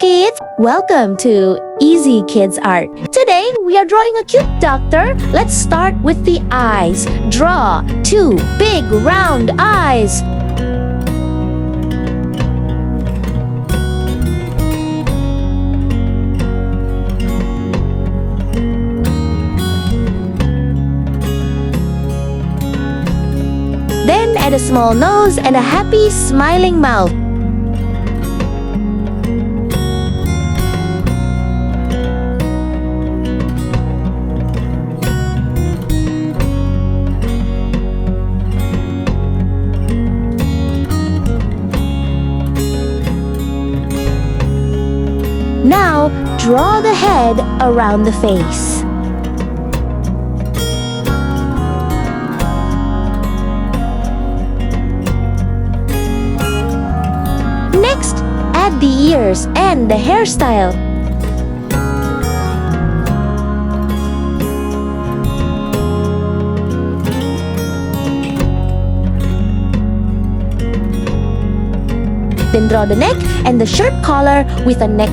kids! Welcome to Easy Kids Art. Today we are drawing a cute doctor. Let's start with the eyes. Draw 2 big round eyes. Then add a small nose and a happy smiling mouth. Now, draw the head around the face. Next, add the ears and the hairstyle. Then draw the neck and the shirt collar with a neck.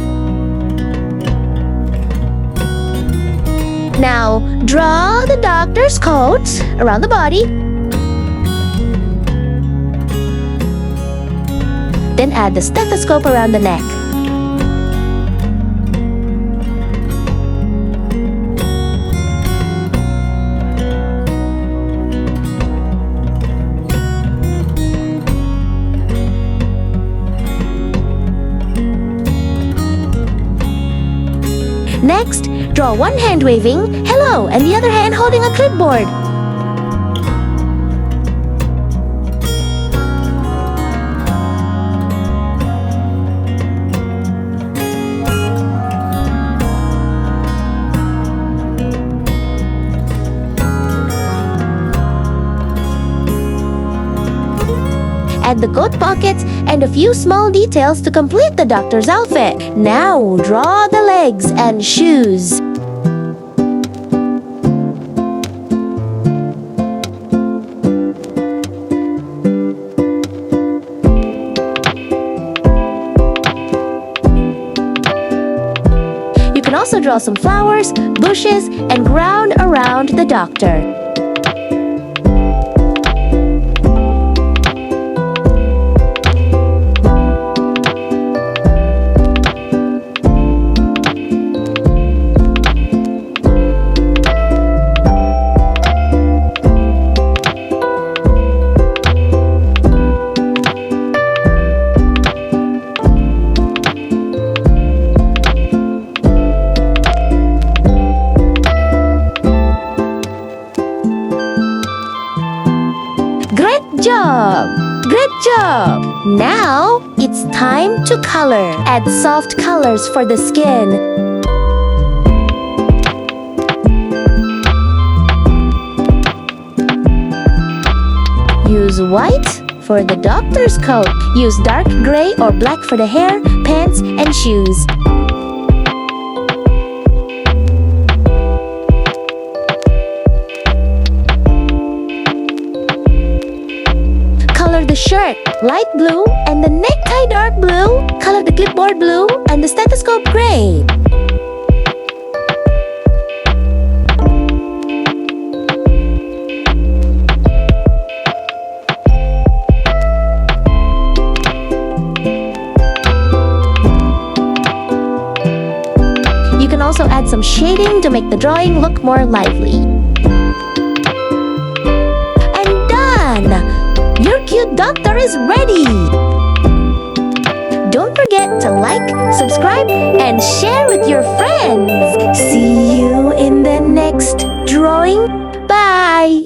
Now, draw the doctor's coat around the body. Then add the stethoscope around the neck. Next, draw one hand waving hello and the other hand holding a clipboard. Add the coat pockets and a few small details to complete the doctor's outfit. Now, draw the legs and shoes. You can also draw some flowers, bushes, and ground around the doctor. Great job! Now, it's time to color. Add soft colors for the skin. Use white for the doctor's coat. Use dark gray or black for the hair, pants, and shoes. Color the shirt light blue and the necktie dark blue. Color the clipboard blue and the stethoscope gray. You can also add some shading to make the drawing look more lively. And done! Your cute doctor is ready! Don't forget to like, subscribe, and share with your friends! See you in the next drawing. Bye!